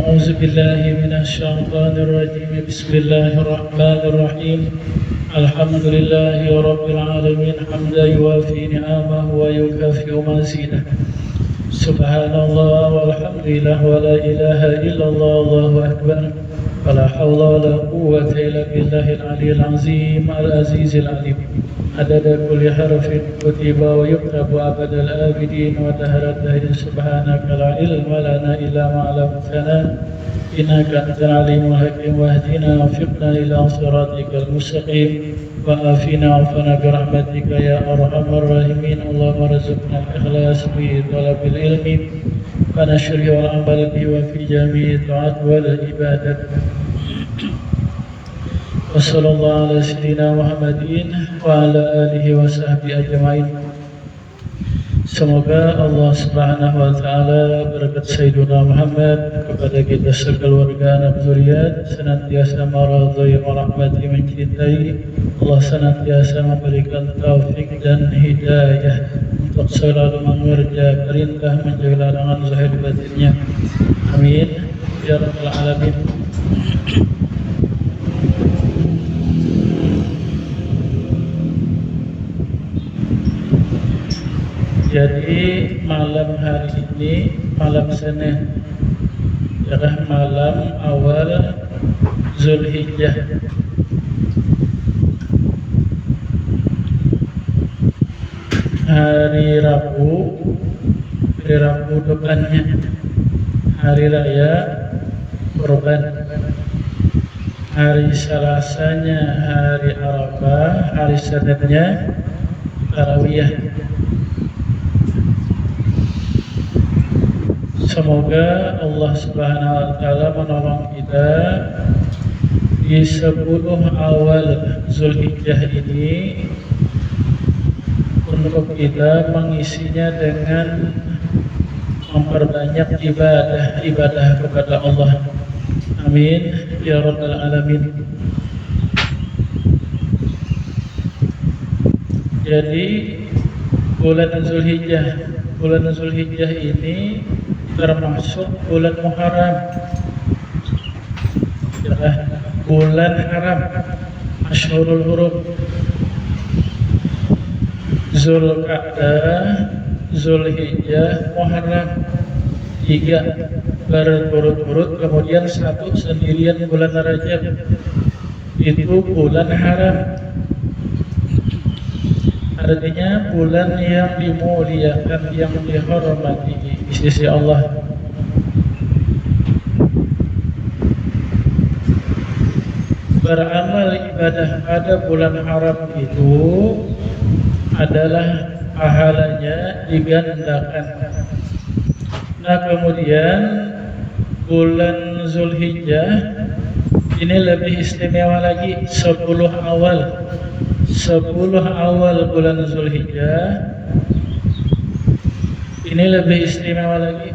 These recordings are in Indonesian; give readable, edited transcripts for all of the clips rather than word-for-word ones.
أعوذ بالله من الشيطان الرجيم بسم الله الرحمن الرحيم الحمد لله رب العالمين حمدا يوافي نعمه ويكافئ مزيده سبحان الله والحمد لله ولا إله إلا الله الله أكبر ولا حول ولا قوة إلا بالله العلي العظيم العزيز العليم عدد كل حرف كتب ويكتب أبد الآبدين ودهر الدهر سبحانك لا علم لنا إلا ما علمتنا إنك أنت العليم الحكيم واهدنا وفقنا إلى صراطك المستقيم وآفنا وعفنا برحمتك يا أرحم الراحمين اللهم ارزقنا الإخلاص في طلب العلم ونشره والعمل به وفي جميع الطاعات والعبادات وصلى الله على سيدنا محمد وعلى آله وصحبه أجمعين. Semoga Allah Subhanahu wa taala berkat Sayyidina Muhammad kepada kita sekeluarga anak zuriat senantiasa meridhai merahmati mencintai. Allah senantiasa memberikan taufik dan hidayah untuk selalu mengerja perintah menjaga larangan zahir batinnya. Amin ya rabbal alamin. Jadi malam hari ini malam Senin adalah malam awal Zulhijjah. Hari Rabu depannya hari raya Kurban. Hari Selasanya hari Arafah, hari Seninnya Tarawiyah. Semoga Allah Subhanahu wa taala menolong kita di 10 awal Zulhijjah ini untuk kita mengisinya dengan memperbanyak ibadah kepada Allah. Amin ya rabbal alamin. Jadi bulan Zulhijjah ini termasuk bulan Muharram, adalah bulan haram, Ashhurul Hurum, Zulqa'dah, Zulhijjah, Muharram, 3 berturut-turut, kemudian 1 sendirian bulan Rajab. Itu bulan haram, artinya bulan yang dimuliakan, yang dihormati di sisi Allah. Beramal ibadah pada bulan haram itu adalah pahalanya digandakan. Nah, kemudian bulan Zulhijjah ini lebih istimewa lagi. 10 awal bulan Zulhijjah ini lebih istimewa lagi.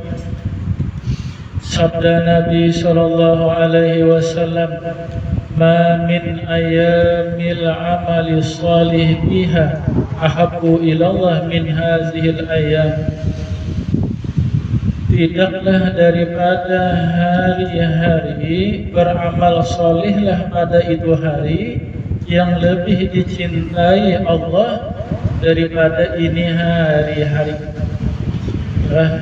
Sabda Nabi sallallahu alaihi wasallam, "Ma min ayyamil amali shalih biha ahabbu ilallah min hazihil ayyam." Tidaklah daripada hari-hari beramal salihlah pada itu hari yang lebih dicintai Allah daripada ini hari-hari.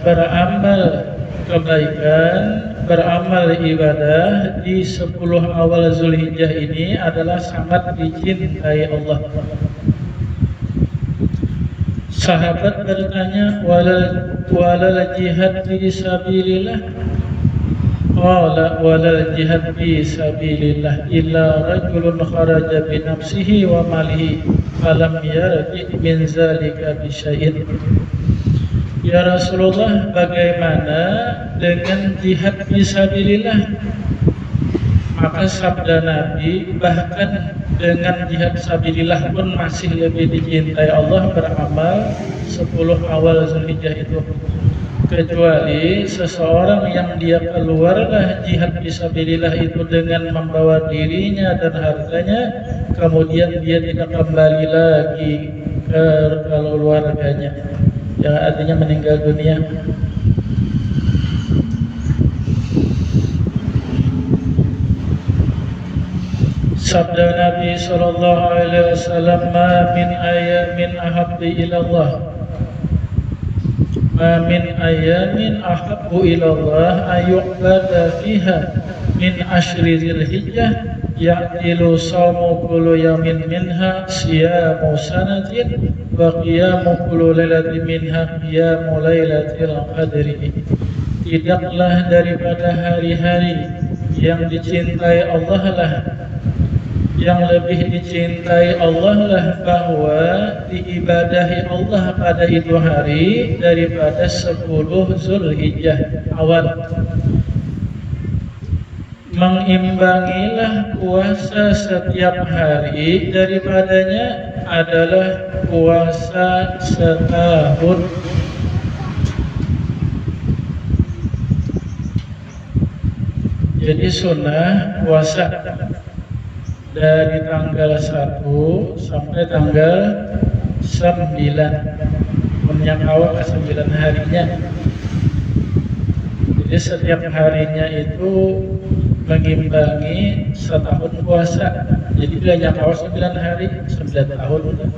Beramal kebaikan, beramal ibadah di 10 awal Zulhijjah ini adalah sangat dicintai Allah. Sahabat bertanya, walal jihad fi sabilillah? Qala walal jihad fi sabilillah illa rajulun kharaja bi nafsihi wa malihi falam yarji min zalika bi syai'in. Ya Rasulullah, bagaimana dengan jihad fi sabilillah? Maka sabda Nabi, bahkan dengan jihad sabilillah pun masih lebih dicintai Allah beramal 10 awal Zulhijjah itu, kecuali seseorang yang dia keluarlah jihad fisabilillah itu dengan membawa dirinya dan hartanya, kemudian dia tidak kembali lagi ke keluarganya, yang artinya meninggal dunia. sabda Nabi sallallahu alaihi wasallam, ma min ayamin ahabbi ila Allah, ma min ayamin ahabbu ila Allah ayyubada fiha min ashri dzilhijjah ya'dilu shawmu kullu yamin minha siyamu sanatin wa qiyamu kullu lailatin minha qiyamu lailatil qadri. Tidaklah daripada hari-hari yang dicintai Allah lah, yang lebih dicintai Allah lah, bahwa diibadahi Allah pada itu hari daripada 10 Zulhijjah awal. Mengimbangilah puasa setiap hari daripadanya adalah puasa setahun. Jadi sunnah puasa dari tanggal 1 sampai tanggal 9, punya awal ke 9 harinya. Jadi setiap harinya itu mengimbangi setahun puasa. Jadi bila nyakawal 9 hari, 9 tahun udah.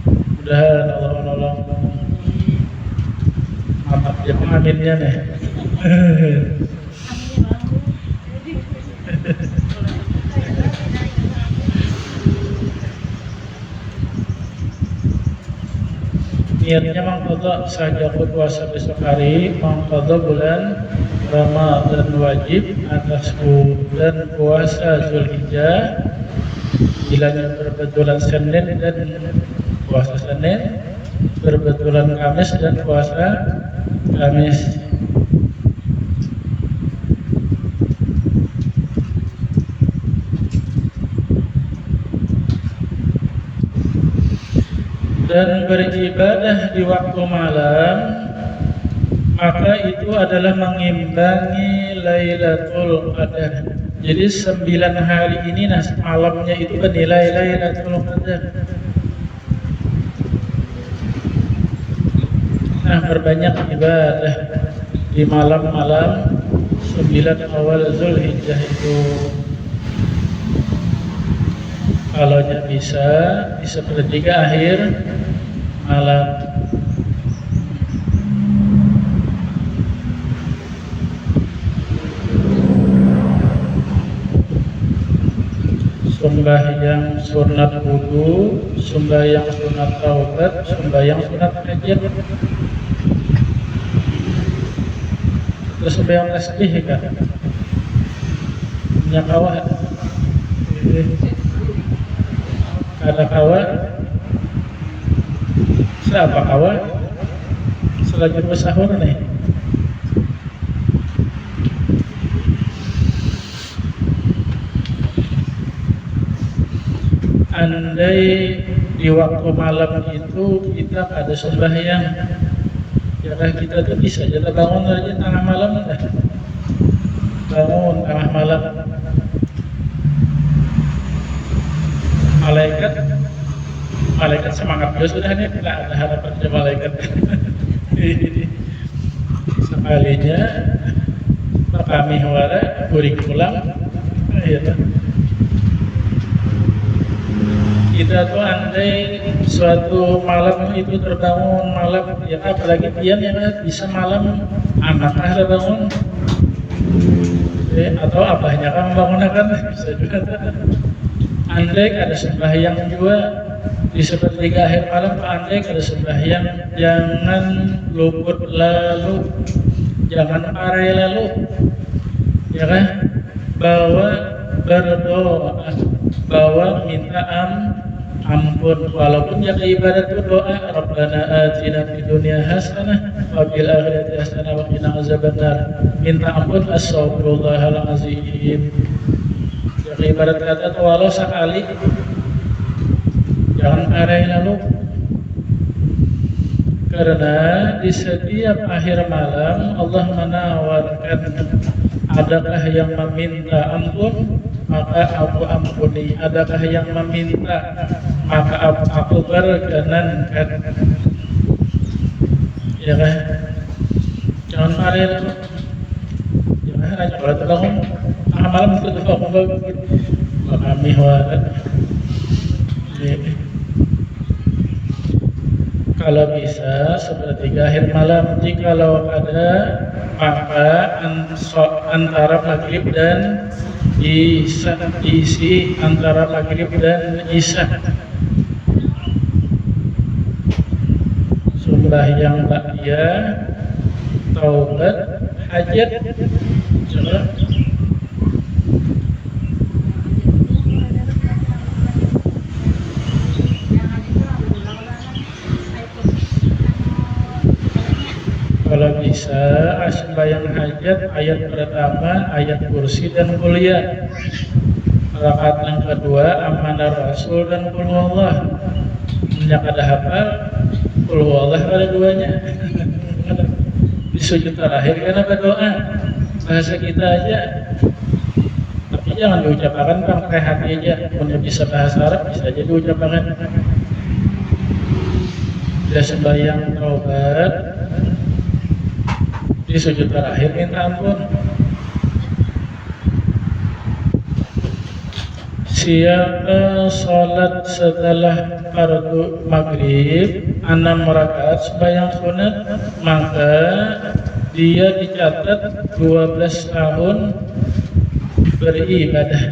Mudah-mudahan Allah menolong. Mantap ya pengaminnya nih. Niatnya mengqadha saja puasa besok hari, mengqadha bulan Ramadan wajib atas bulan puasa Zulhijjah. Bilanya berbetulan Senin dan puasa Senin, berbetulan Kamis dan puasa Kamis. Dan beribadah di waktu malam, maka itu adalah mengimbangi Lailatul Qadar. Jadi 9 hari ini malamnya itu bernilai Lailatul Qadar. Nah, berbanyak ibadah di malam-malam 9 awal Zulhijjah itu. Kalau bisa di sepertiga akhir malam. Sembahyang sunat wudu, sembahyang sunat taubat, sembahyang sunat hajat. Terus sembahyang tasbih kan? Nyakawa. Ada kawa, siapa kawa? Selanjutnya sahur nih. Andai di waktu malam itu kita ada sembahyang, ya kita tuh bisa jadi bangun aja tengah malam dah. Bangun tengah malam. Malaikat semangat juga sudah nih, tidak ada harapan dari malaikat. Sekalinya kami wara kuring pulang, kita tuh andai suatu malam itu terbangun malam, ya apalagi dia yang bisa malam anak bangun, atau abahnya kan membangunkan, bisa juga. Andai ada sembahyang juga di sepertiga akhir malam, andai ada sembahyang, jangan luput lalu, jangan parai lalu, ya kan? Bawa berdoa, bawa minta ampun, walaupun yang ibadat itu doa, Rabbana atina fid dunya hasanah wa fil akhirati hasanah wa qina azabannar. Minta ampun, astagfirullahalazim. Ibarat kata walau sekali, jangan arahin lalu, karena di setiap akhir malam Allah menawarkan, adakah yang meminta ampun maka aku ampuni, adakah yang meminta maka aku berkenankan, ya kan? Jangan arahin lalu, ya kan? hanya kalau terlalu malam itu tuh kami kalau bisa sepertiga akhir malam. Jikalau ada maka antara maghrib dan isya, isi antara maghrib dan isya. Sembahyang ba'diyah, taubat, hajat. Coba. Kalau bisa sembahyang hajat ayat pertama ayat kursi dan kuliah. Rakaat yang kedua amanah rasul dan qul huwallah. Yang ada hafal qul huwallah pada duanya. Di sujud terakhir kan ada doa bahasa kita aja. Tapi jangan diucapkan pakai hati aja. Kalau bisa bahasa Arab bisa aja diucapkan. Dia sembahyang taubat di sujud terakhir minta ampun. Siapa sholat setelah fardu maghrib 6 rakaat sembahyang sunat, maka dia dicatat 12 tahun beribadah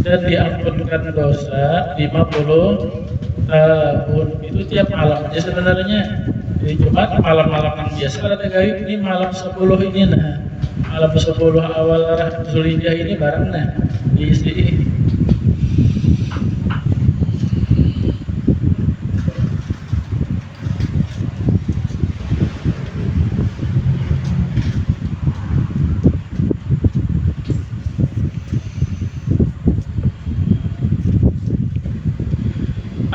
dan diampunkan dosa 50 tahun. Itu tiap malam aja sebenarnya. Jadi Jumat malam-malam yang biasa ada gaib, ini malam 10 ini nah. Malam 10 awal Zulhijjah ini bareng nah diisi.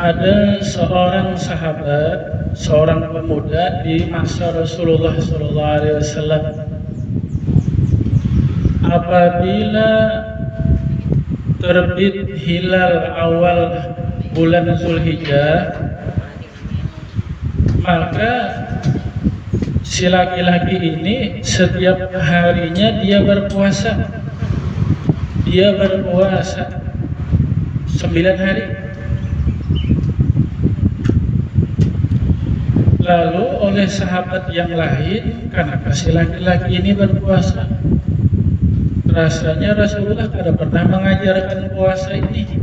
Ada seorang sahabat, seorang pemuda di masa Rasulullah SAW. Apabila terbit hilal awal bulan Zulhijjah, maka si laki-laki ini setiap harinya dia berpuasa. Dia berpuasa 9 hari. Lalu oleh sahabat yang lain, kenapa si laki-laki ini berpuasa? Rasanya Rasulullah tidak pernah mengajarkan puasa ini.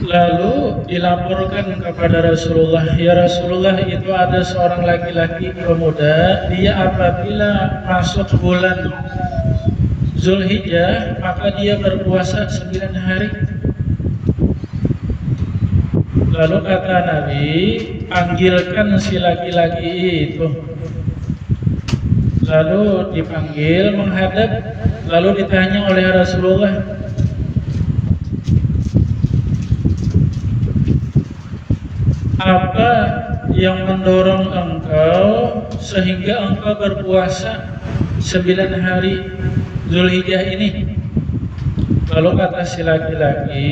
Lalu dilaporkan kepada Rasulullah, ya Rasulullah, itu ada seorang laki-laki pemuda, dia apabila masuk bulan Zulhijjah, maka dia berpuasa 9 hari. Lalu kata Nabi, panggilkan si laki-laki itu. Lalu dipanggil menghadap, lalu ditanya oleh Rasulullah, apa yang mendorong engkau sehingga engkau berpuasa 9 hari Zulhijjah ini? Lalu kata si laki-laki,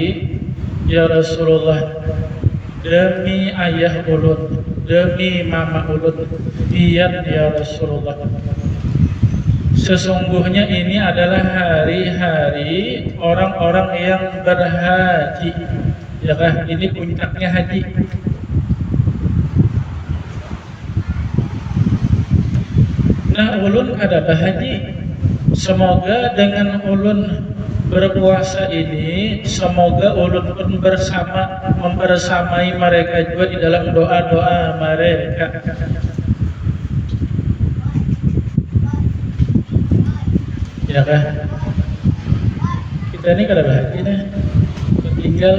ya Rasulullah, demi ayah ulun, demi mama ulun, iya ya Rasulullah, sesungguhnya ini adalah hari-hari orang-orang yang berhaji. Ya kan, ini puncaknya haji. Nah, ulun ada berhaji. Semoga dengan ulun berpuasa ini, semoga ulun pun membersamai mereka juga di dalam doa-doa mereka. Ya kan? Kita ini kada bahagia nih, tinggal.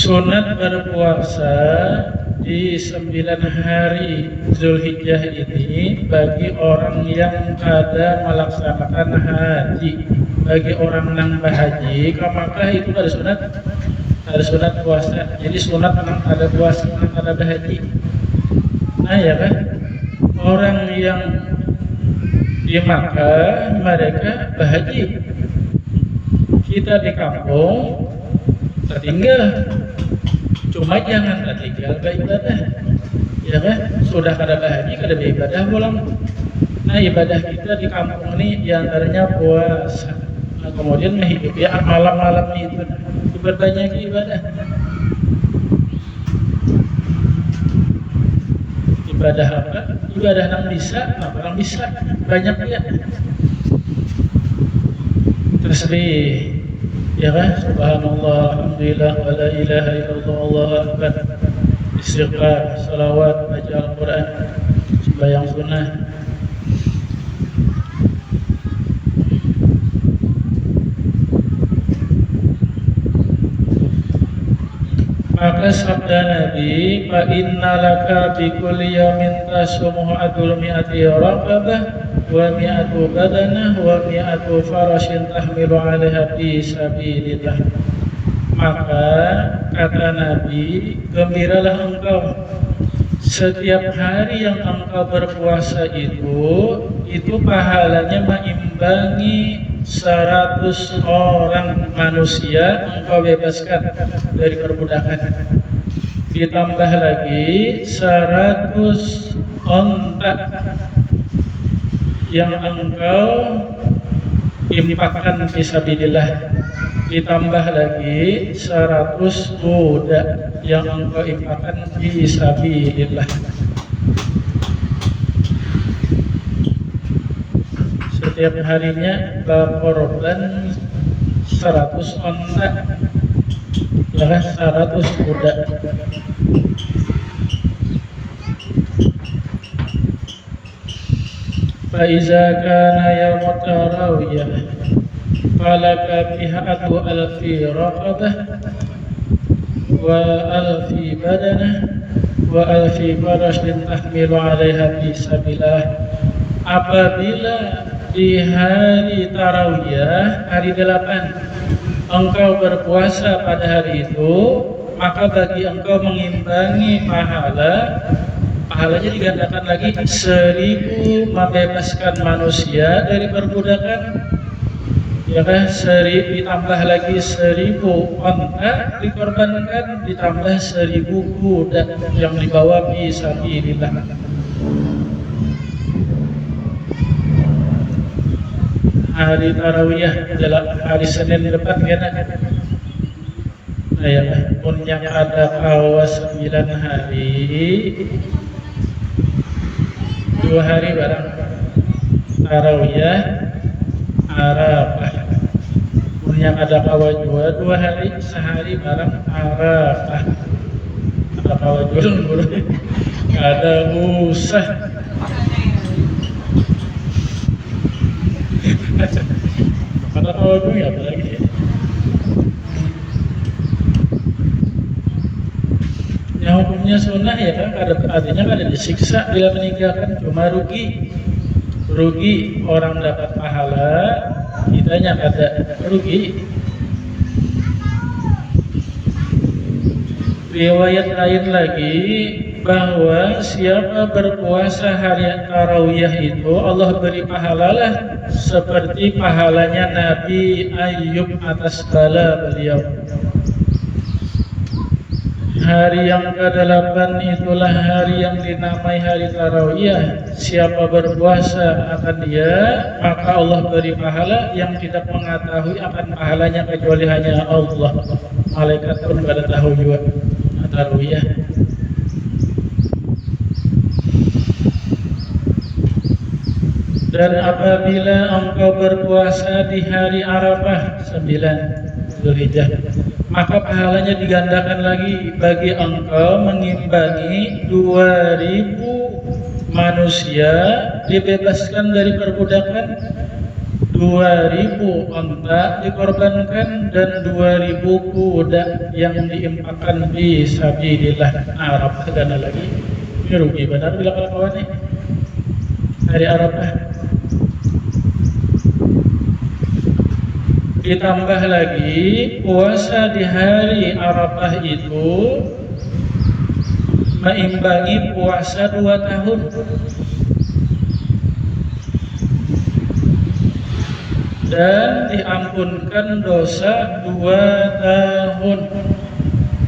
Sunat berpuasa di 9 hari Zulhijjah ini bagi orang yang ada melaksanakan haji. Bagi orang yang berhaji ke Makkah itu ada sunat puasa. Jadi sunat memang ada puasa, memang ada berhaji. Nah ya kan, orang yang Di Makkah mereka berhaji, kita di kampung tertinggal. Cuma jangan tertinggal beribadah, ya kan? Sudah kada berhaji, kada beribadah pulang. Nah, ibadah kita di kampung ini diantaranya puasa. Nah, kemudian menghidupi malam-malam itu berbanyak ibadah. Ibadah apa? Ibadah yang bisa, orang bisa banyak ya. Tasbih, ya kan? Subhanallah, alhamdulillah, wa la ilaha illallah, Allahu akbar. Istighfar, salawat, baca Al-Quran, sembahyang sunnah. Maka sabda Nabi, fa innalaka bi kulli yawmin tasumuhu adul mi'ati raqabah wa mi'atu badanah wa mi'atu farashin tahmilu 'alaiha fi sabilillah. Maka kata Nabi, gembiralah engkau setiap hari yang engkau berpuasa itu pahalanya mengimbangi 100 orang manusia engkau bebaskan dari perbudakan. Ditambah lagi 100 onta yang engkau infakkan fisabilillah. Ditambah lagi 100 kuda yang engkau infakkan fisabilillah. Setiap harinya berkorban 100 onta, ya kan, 100 kuda. Fa iza kana yaumut tarawiyah falaka biha alfi raqabah wa alfi badanah wa alfi farashin tahmilu 'alaiha fi sabilillah. Apabila di hari tarawiyah, hari 8, engkau berpuasa pada hari itu, maka bagi engkau mengimbangi pahalanya digandakan lagi 1000 membebaskan manusia dari perbudakan, ya kan? 1000 ditambah lagi 1000 onta dikorbankan, ditambah 1000 kuda yang dibawa fisabilillah. Hari tarawiyah adalah hari Senin depan kan? Nah ya, punya ada kawas 9 hari, 2 hari barang tarawiyah Arafah. Punya ada kawas 2 hari, sehari barang Arafah. Ada kawas dulu, ada usah. Karena kalau dulu ya apalagi ya, hukumnya sunnah ya kan, artinya kan ada disiksa bila meninggalkan, cuma rugi orang dapat pahala, kitanya ada rugi. Riwayat lain lagi bahwa siapa berpuasa hari tarawiyah itu Allah beri pahalalah seperti pahalanya Nabi Ayyub atas bala beliau. Hari yang ke-8 itulah hari yang dinamai hari tarawiyah. Siapa berpuasa akan dia, maka Allah beri pahala yang tidak mengetahui akan pahalanya kecuali hanya Allah. Malaikat pun pada tahu juga tarawiyah. Dan apabila engkau berpuasa di hari Arafah 9 Zulhijjah, maka pahalanya digandakan lagi bagi engkau mengimbangi 2000 manusia dibebaskan dari perbudakan, 2000 onta dikorbankan, dan 2000 kuda yang diinfakkan di sabilillah. Arafah dana lagi, ini rugi benar bila kawan ini hari Arafah. Ditambah lagi puasa di hari Arafah itu meimbangi puasa 2 tahun. dan diampunkan dosa 2 tahun.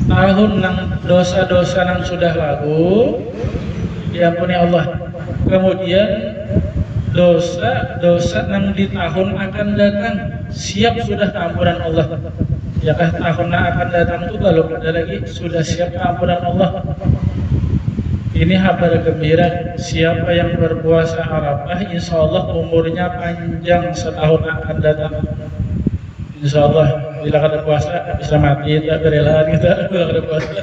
Tahun nang dosa-dosa nang sudah lalu diampuni Allah. Kemudian dosa-dosa nang di tahun akan datang siap sudah keampunan Allah. Yakah tahun yang akan datang itu kalau ada lagi sudah siap keampunan Allah. Ini kabar gembira, siapa yang berpuasa Arafah insya Allah umurnya panjang setahun akan datang. Insya Allah bila kada puasa bisa mati, tak berelaan kita bila kada puasa.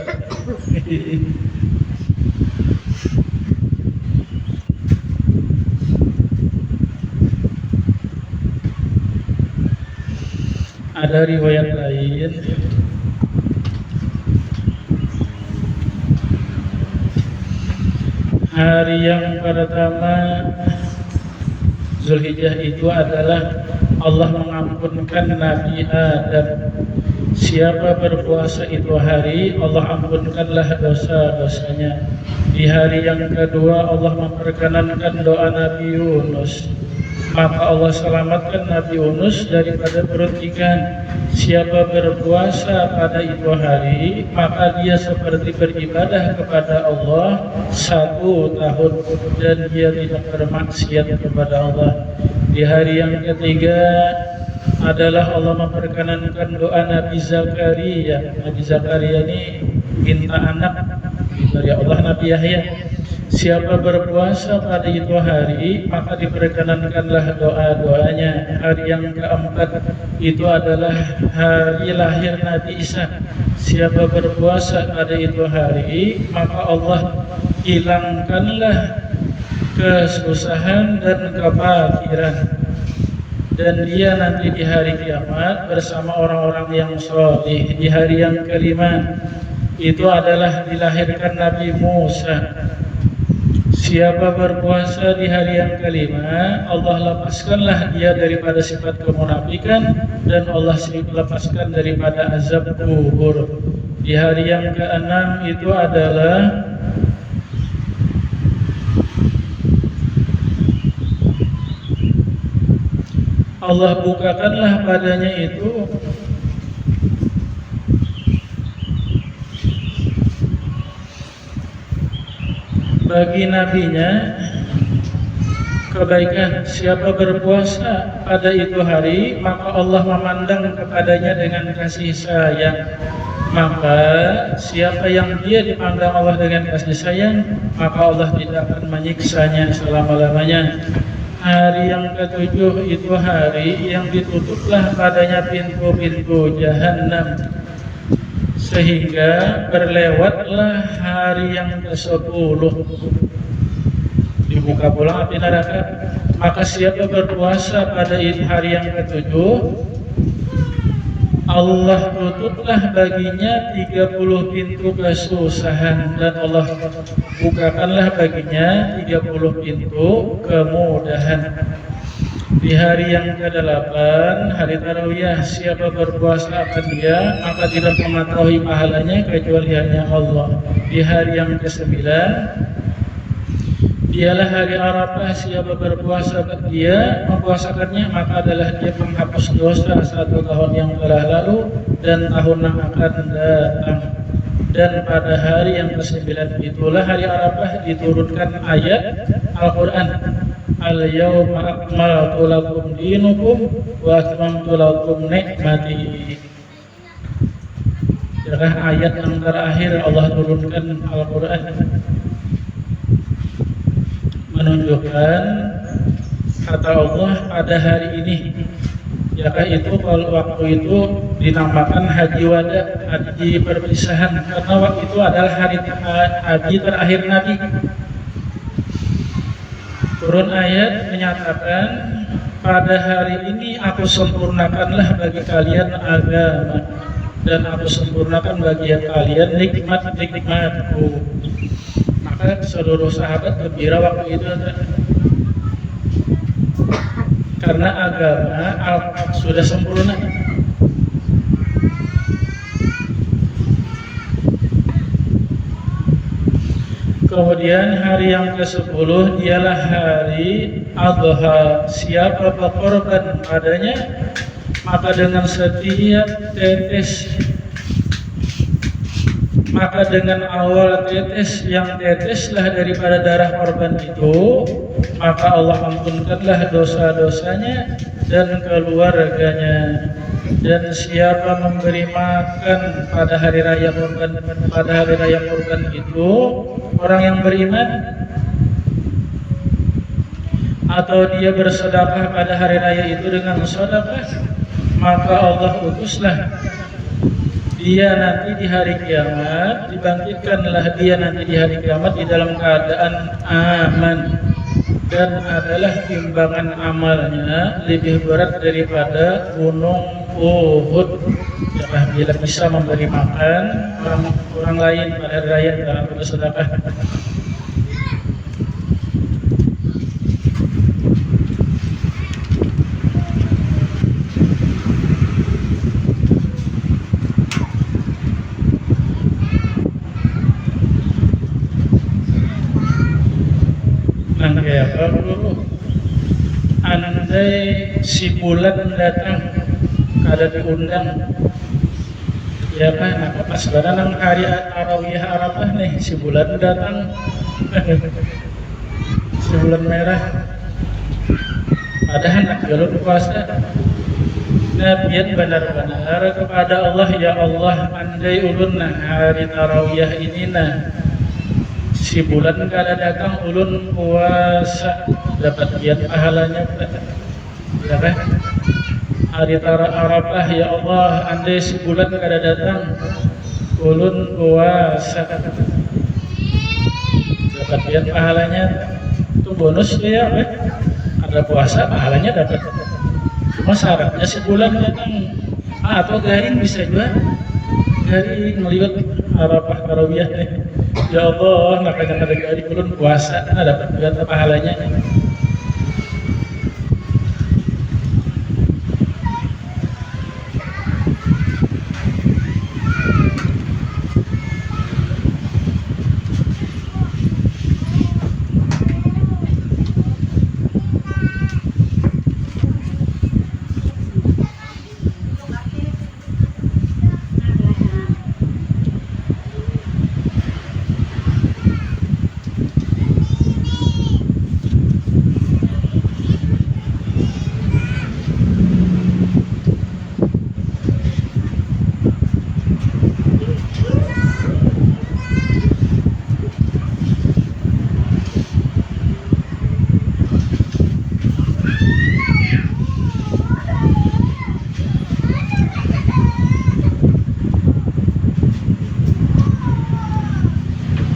Ada riwayat lain hari yang pertama Zulhijjah itu adalah Allah mengampunkan Nabi Adam. Siapa berpuasa itu hari, Allah ampunkanlah dosa-dosanya. Di hari yang kedua Allah memperkenankan doa Nabi Yunus, maka Allah selamatkan Nabi Yunus daripada perut ikan. Siapa berpuasa pada itu hari, maka dia seperti beribadah kepada Allah 1 tahun dan dia tidak bermaksiat kepada Allah. Di hari yang ketiga adalah Allah memperkenankan doa Nabi Zakaria. Nabi Zakaria ini minta anak dari Allah. Nabi Yahya, siapa berpuasa pada itu hari, maka diperkenankanlah doa-doanya. Hari yang keempat itu adalah hari lahir Nabi Isa. Siapa berpuasa pada itu hari, maka Allah hilangkanlah kesusahan dan kefakiran, dan dia nanti di hari kiamat bersama orang-orang yang soleh. Di hari yang kelima itu adalah dilahirkan Nabi Musa. Siapa berpuasa di hari yang kelima, Allah lepaskanlah dia daripada sifat kemunafikan dan Allah lepaskan daripada azab kubur. Di hari yang keenam itu adalah Allah bukakanlah padanya itu bagi nabinya kebaikan. Siapa berpuasa pada itu hari, maka Allah memandang kepadanya dengan kasih sayang. Maka siapa yang dia dipandang Allah dengan kasih sayang, maka Allah tidak akan menyiksanya selama-lamanya. Hari yang ketujuh itu hari yang ditutuplah padanya pintu-pintu jahanam, sehingga berlewatlah hari yang ke-10, dibuka pula api neraka. Maka siapa berpuasa pada hari yang ke-7, Allah tutuplah baginya 30 pintu kesusahan dan Allah bukakanlah baginya 30 pintu kemudahan. Di hari yang ke-8, hari Tarawiyah, siapa berpuasa akan dia, maka tidak mengetahui pahalanya kecuali hanya Allah. Di hari yang ke-9, dialah hari Arafah. Siapa berpuasa dia, mempuasakannya, maka adalah dia menghapus dosa 1 tahun yang telah lalu dan tahun yang akan datang. Dan pada hari yang ke-9 itulah hari Arafah diturunkan ayat Al-Quran, Al-yawma akmaltu lakum dinukum wa atmamtu lakum ni'mati. Adalah ayat yang terakhir Allah turunkan Al-Quran, menunjukkan kata Allah pada hari ini. Yakah itu kalau waktu itu dinamakan haji wada, haji perpisahan, karena waktu itu adalah hari haji terakhir Nabi. Turun ayat menyatakan, pada hari ini aku sempurnakanlah bagi kalian agama dan aku sempurnakan bagi kalian nikmat-nikmatku. Maka seluruh sahabat gembira waktu itu, karena agama sudah sempurna. Kemudian hari yang ke-10 ialah hari Adha. Siapa berkorban padanya, maka dengan setiap tetes, maka dengan awal tetes yang teteslah daripada darah korban itu, maka Allah ampunkanlah dosa-dosanya dan keluarganya. Dan siapa memberi makan pada hari raya kurban itu orang yang beriman, atau dia bersedekah pada hari raya itu dengan sedekah, maka Allah utuslah dia nanti di hari kiamat, dibangkitkanlah dia nanti di hari kiamat di dalam keadaan aman, dan adalah timbangan amalnya lebih berat daripada gunung Uhud. Ya, bila bisa memberi makan orang lain pada hari raya dalam bersedekah. Kayak apa dulu? Andai si bulan datang, kada diundang, ya kan? Nah, pas barang hari Tarawih Arafah nih, si bulan datang, si bulan merah, padahal nak jalur puasa. Nabiyan benar-benar kepada Allah, ya Allah, andai ulun nah hari Tarawih ini nah si bulan kada datang, ulun puasa, dapat giat pahalanya, ya kan? Hari Arafah, ya Allah, andai si bulan kada datang, ulun puasa, dapat giat pahalanya. Itu bonus dia, ada puasa pahalanya dapat. Cuma syaratnya si bulan datang, atau garing bisa juga, garing melihat Arafah Tarawih. Ya Allah, makanya ada dari ulun puasa, dapat juga pahalanya.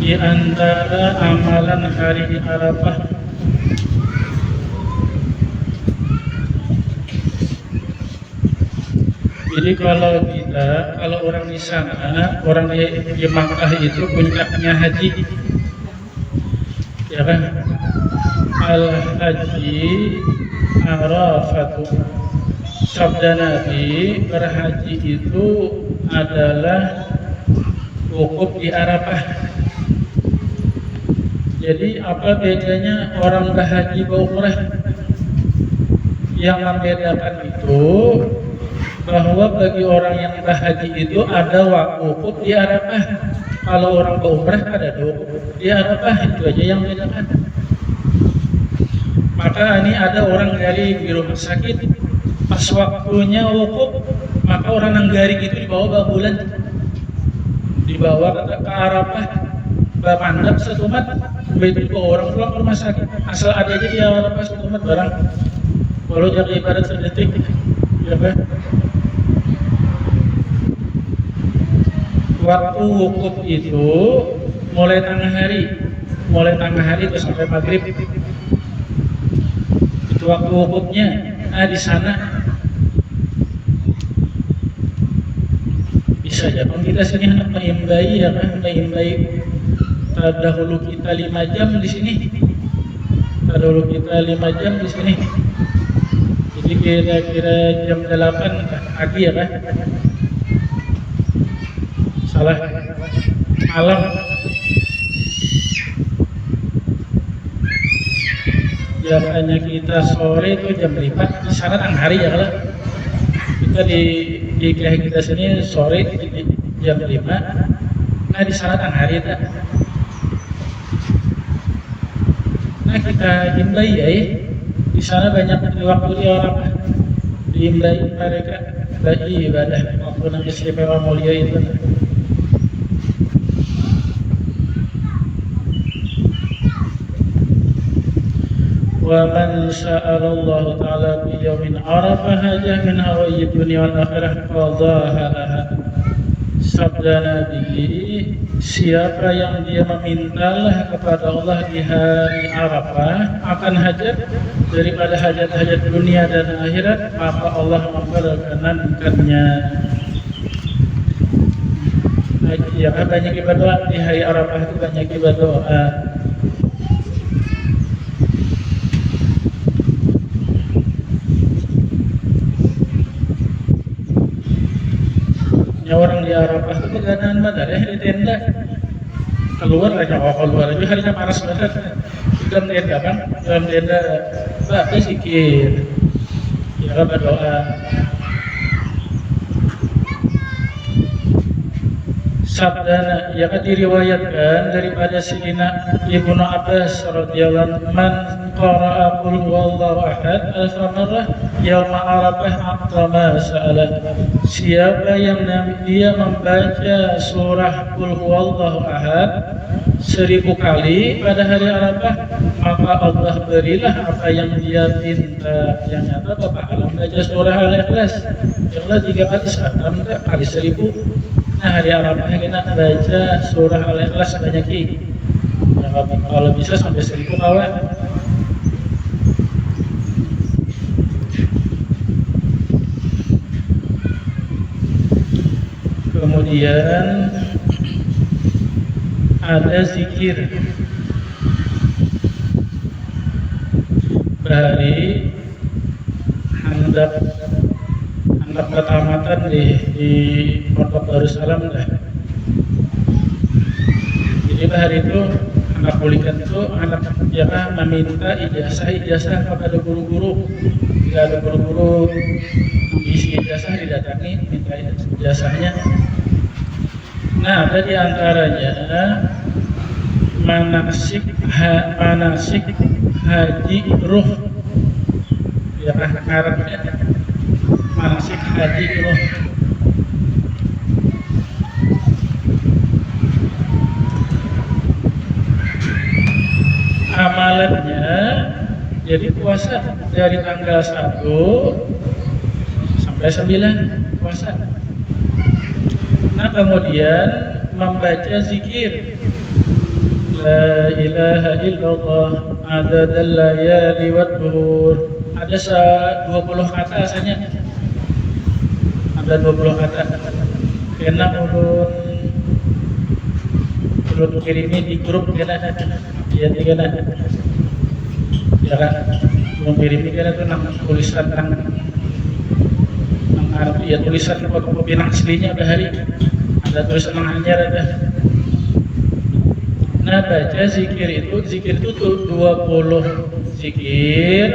Di antara amalan hari Arafah jadi kalau orang di sana, orang di Makkah itu puncaknya haji, ya kan? Al-haji Arafatu, sabda Nabi, berhaji itu adalah wukuf di Arafah. Jadi apa bedanya orang berhaji berumrah? Yang membedakan itu bahwa bagi orang yang berhaji itu ada wukuf di Arafah. Kalau orang berumrah ada wukuf di Arafah, itu aja yang membedakan. Maka ini ada orang dari rumah sakit, pas waktunya wukuf, maka orang yang garing itu dibawa bulan, dibawa ke Arafah, bermandap satu umat. Begitu orang pulang ke rumah sakit, asal ada aja di Arafah satu umat barang, walau jaga ibadat sedetik, ya kan? Waktu wukuf itu mulai tengah hari itu sampai maghrib. Itu waktu wukufnya. Di sana bisa aja kita sini hendak mengimbai, ya kan? Mengimbai terdahulu kita 5 jam di sini. Terdahulu kita 5 jam di sini. Jadi kira-kira jam 8 pagi, ya kan? Salah malam biasanya kita sore itu jam 5 di sana tengah hari ya kalau kita di IKH kita sini sore jam 5, nah di sana tengah hari tak. Nah kita himbai ya, di sana banyak waktu di orang dihimbai mereka bagi ibadah waktu yang istimewa mulia itu. ومن سأل الله تعالى في يوم عرفة حاجة من هوائي الدنيا والآخرة قضاها لها. Sabda Nabi, siapa yang dia memintalah kepada Allah di hari Arafah akan hajat daripada hajat-hajat dunia dan akhirat, maka Allah memperkenankannya. Ya, banyak ibadah di hari Arafah itu, banyak ibadah. Orang di Arafah itu keadaan badar ya, di tenda keluar aja, keluar aja harinya panas banget dalam tenda kan, dalam tenda baca zikir ya kan, berdoa. Sabda ya kan diriwayatkan daripada Sayyidina Ibnu Abbas radhiyallahu anhu, man qara'a qul huwallahu ahad alfa marrah yauma arafah aqama sa'ala. Siapa yang dia membaca surah qul huwallahu ahad 1000 kali pada hari Arafah, maka Allah berilah apa yang dia minta. Yang nyata Bapak kalau membaca surah Al-Ikhlas, Ikhlas 3 kali sehari kali 1000. Nah hari Arafah kita baca surah Al-Ikhlas banyak ya, kalau bisa sampai 1000 kawan. Kemudian ada zikir bahari handap ketamatan di Pondok Darussalam dah. Jadi bahari itu anak kulikan itu anak ya meminta ijazah kepada guru-guru. Jika ada guru-guru isi ijazah didatangi minta ijazahnya. Nah ada di antaranya manasik haji ruh ya Arabnya manasik haji ruh. Amalannya jadi puasa dari tanggal 1 sampai 9 puasa. Nah kemudian membaca zikir La ilaha illallah adadal layali wad duhur. Ada 20 kata asalnya. Ada 20 kata. Kena ulun kirimi di grup kena ya kena. Ya kan, ulun kirimi kena tuh nang tulisan nang arti ya tulisan kopi aslinya bahari. Ada tulisan nang anyar ada. Nah baca zikir itu tuh 20 zikir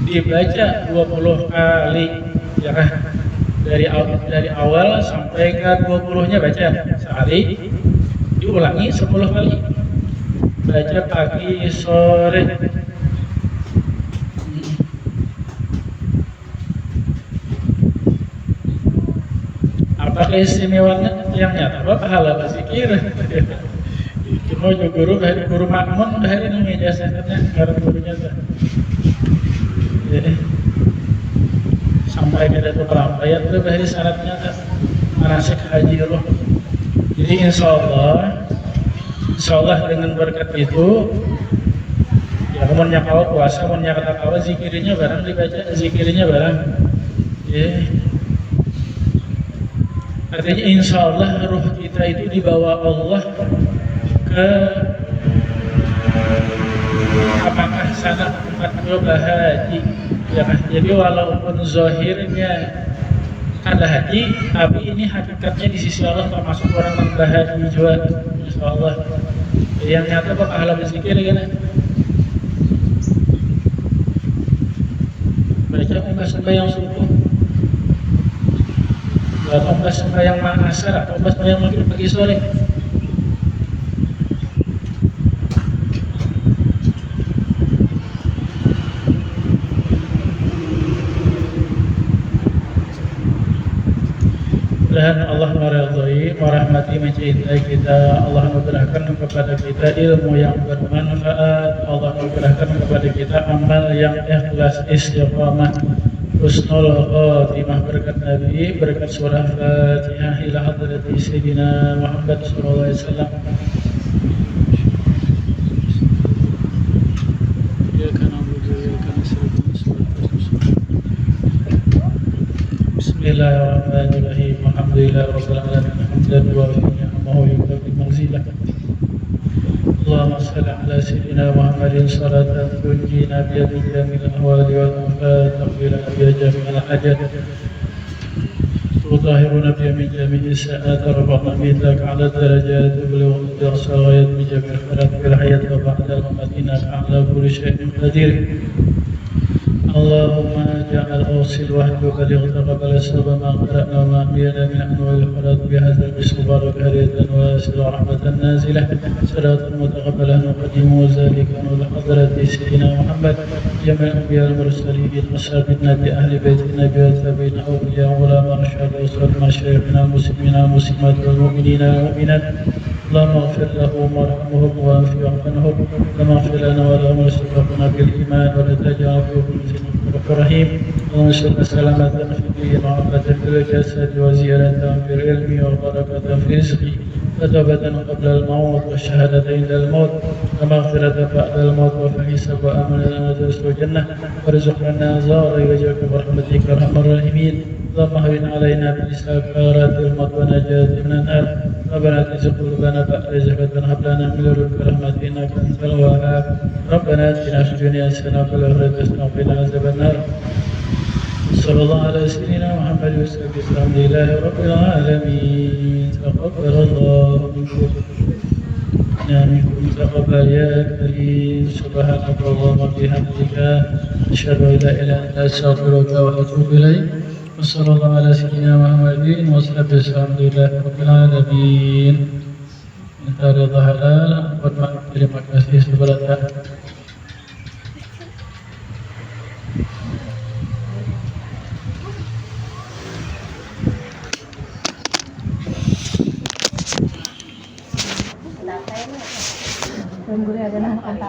dibaca 20 kali ya kan, dari awal sampai ke 20-nya baca sehari, diulangi 10 kali, baca pagi sore. Apa keistimewaannya yang nyata? Apa pahala zikir? Cuma guru makmun hari ini ijazahnya karena gurunya sampai ke Datuk Rampayat itu hari syaratnya manasik haji roh. Jadi insya Allah dengan berkat itu ya kamu nyakawa puasa, kamu nyakawa zikirnya barang dibaca, zikirnya barang artinya insya Allah roh kita itu dibawa Allah ke apakah sana tempat haji ya kan. Jadi walaupun zahirnya ada haji, tapi ini hakikatnya di sisi Allah termasuk orang yang berhaji juga insya Allah. Yang nyata pahala berzikir kan. sembahyang subuh, atau pas sembahyang asar, atau pas sembahyang maghrib pagi sore. Dan Allah meridhai, merahmati, mencintai kita. Allah memberikan kepada kita ilmu yang bermanfaat. Allah memberikan kepada kita amal yang ikhlas, istiqamah, husnul khatimah, berkat Nabi, berkat surah Fatihah ila hadrati Sayyidina Muhammad sallallahu alaihi wasallam. Bismillahirrahmanirrahim. Alhamdulillahirabbil alamin. Hamdan yuwafi ni'amahu wa yukafi mazidah. Allahumma shalli ala sayyidina Muhammadin salatan tunjina biha min jamil ahwali wal afat, taqbilana biha jami'al hajat, tutahhiruna biha min jami'is sa'at, tarfa'na bidaka ala darajat, tublighuna bi aqsa ghayat min jami'il khairat fil hayat wa ba'da al-mamat, innaka ala kulli shay'in qadir. اللهم اجعل اوصل وحد وبلغ تقبل السبب ما قرانا وما احيانا من انواع الخيرات بهذا المسك مبارك هديه واسع ورحمه نازله صلاه متقبله نقدم وذلك نور حضره سيدنا محمد جميع الانبياء المرسلين وصحابنا باهل بيت النبي والتابعين اولياء علماء ارشاد وصحب مشايخنا المسلمين والمسلمات والمؤمنين والمؤمنات. اللهم اغفر لهم وارحمهم وعافهم عنهم كما اغفر لنا ولهم وارزقنا بالايمان ولا تجعل في قلوبنا الرحيم. اللهم اشهد سلامة في الدين وعافية في الجسد وزيادة في العلم وبركة في الرزق وتوبة قبل الموت والشهادة عند الموت ومغفرة بعد الموت وفحساب وأمن لنا درس الجنة وارزقنا زار وجهك برحمتك ارحم الراحمين. اللهم هون علينا بسكرات الموت ونجاة من النار. ربنا تزغ قلوبنا بعد إذ هديتنا وهب لنا من لدنك رحمة إنك أنت الوهاب. ربنا آتنا في الدنيا حسنة وفي الآخرة حسنة وقنا عذاب النار. صلى الله على سيدنا محمد وسلم. الحمد لله رب العالمين. تقبل الله منكم تقبل يا كريم. سبحانك اللهم وبحمدك أشهد أن لا إله إلا أنت أستغفرك وأتوب إليك. وصلى الله على سيدنا محمد وسلم. الحمد لله رب العالمين. Minta ridha halal, terima kasih sebelah